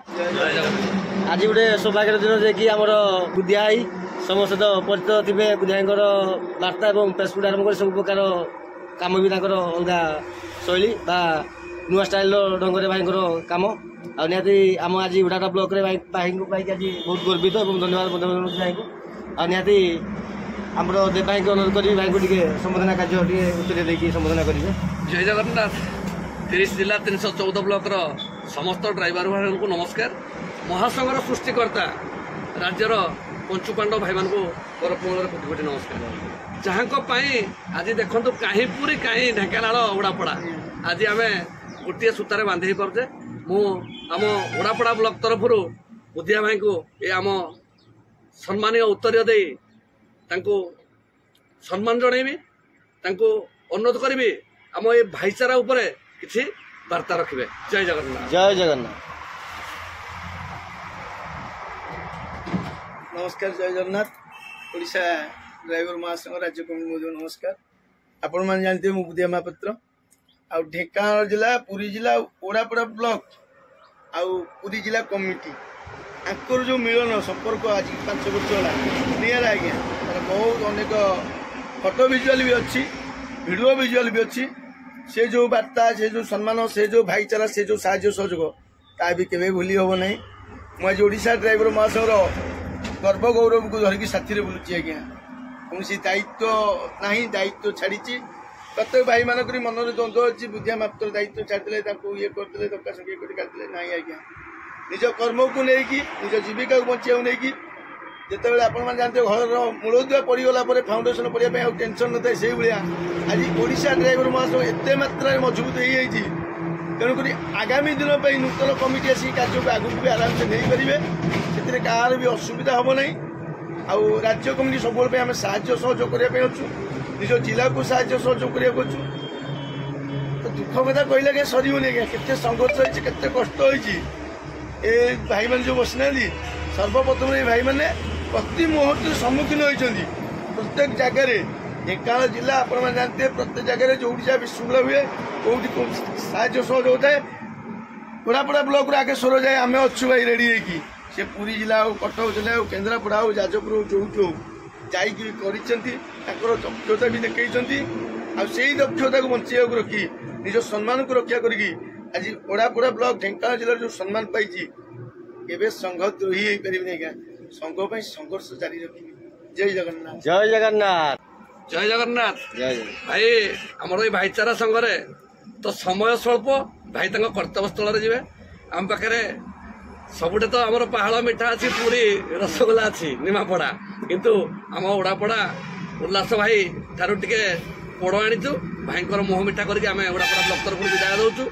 आज गोटे सौभाग्य दिन जे कि आमर बुद्धिया भाई समस्त परिचित थे बुद्धिया बार्ता और फेसबुक आरंभ कर सब प्रकार कम भी अलग शैली नुआ स्टाइल ढंग से भाई कम आती आम आज उड़ाटा ब्लॉक भाई पाई आज बहुत गर्वित और धन्यवाद भाई को आती आम देव भाई को अनुरोध करी भाई को संबोधना कार्य उत्तर देकी संबोधना करेंगे। जय जगन्नाथ। 30 जिला 314 ब्लॉक समस्त ड्राइवर भाई को नमस्कार। महासंघर सृष्टिकर्ता राज्यर पंचुपांडव भाई मान को कोटि कोटि नमस्कार। जहाँ आज देखु कहीं पूरी कहीं ढेंकानाल उड़ापड़ा आज आम गोटे सूतार बांधि पारे आम उड़ापड़ा ब्लॉक तरफ बुद्धिया भाई को ये आम सम्मानीय उत्तर दे सम्मान जनइबी अनुरोध करी आम ये भाईचारा उपरे किसी वार्ता रखिए। जय जगन्नाथ। जय जगन्नाथ। नमस्कार। जय जगन्नाथ। ओडिशा ड्राइवर महासंघ राज्य कमिटी महोदय नमस्कार। आपण मैंने जानते हैं बुद्धिया महापात्र आ ढेंकानाल जिला पुरी जिला ओडापड़ा ब्लॉक आउ पुरी जिला कमिटी आंकर जो मिलन संपर्क आज 5 वर्ष है निरा आज्ञा बहुत अनेक फोटो विजुआल भी अच्छी वीडियो विजुआल भी अच्छी से जो वार्ता से जो सम्मान से जो भाईचारा से जो साहाय्य सहयोग ता भी केवे भूली हम ना। मुझे ओडिशा ड्राइवर महासंघर गर्व गौरव को धरिकी साथी बुलूची आज्ञा कौन दायित्व ना दायित्व छाड़ी प्रत्येक भाई मानक मनर द्वंद्व अच्छी बुद्धिया मात्र दायित्व छाड़दे ये करदे धक्का संगे काटदे ना आज्ञा निज कर्म को लेकिन निज जीविका को बचा नहीं जिते आपने जानते घर मूलदुआ पड़गला फाउंडेसन पढ़ाई टेंशन न था से भाया आज ओडिशा ड्राइवर महासंघ एत मात्रा मजबूत हो जाती तेणुक आगामी दिन पर नूतन कमिटी आसिक कार्य को आगू भी आराम से नहीं करेंगे से कहार भी असुविधा हम ना आउ राज्य कमिटी सब आम साहय सहयोग करने अच्छु निज जिला को साहय सहयोग करने तो दुख कथा कहले क्या सरनी के संघर्ष होते कष्ट होती भाई मैंने जो बसना सर्वप्रथम ये भाई मैंने प्रति मुहूर्त सम्मुखीन होती प्रत्येक जगह ढेंकानाल जिला आपने जानते हैं प्रत्येक जगह जो विशृंखला हुए कौटी साहय सहयोग होता है ओडापड़ा ब्लॉक आगे स्वर जाए आम अच्छु भाई रेडी है से पुरी जिला हो कटक जिला हो केन्द्रापड़ा हो जाजपुर हो जो कर दक्षता भी देखते आई दक्षता को बचा रखी निज सम्मान को रक्षा करी आज ओडापड़ा ब्लॉक ढेंकानाल जिले जो सम्मान पाई केवे संघ द्रोही हो पारे संघ संघर्ष जारी रखी। जय जगन्नाथ। जय जगन्नाथ। जय जगन्नाथ। जय भाई आमर ये भाईचारा संघरे तो समय स्वल्प भाई कर्तव्य स्थल जी आम पाखे सबुठे तो आमर पहाड़ मिठा अच्छी पूरी रसगोला अच्छी निमापड़ा किंतु आम ओडापड़ा उल्लास भाई ठारू टिके पोड़ आनीचु भाई मुह मिठा करके आम ओडापड़ा ब्लॉक तरफ विदाय दौचु।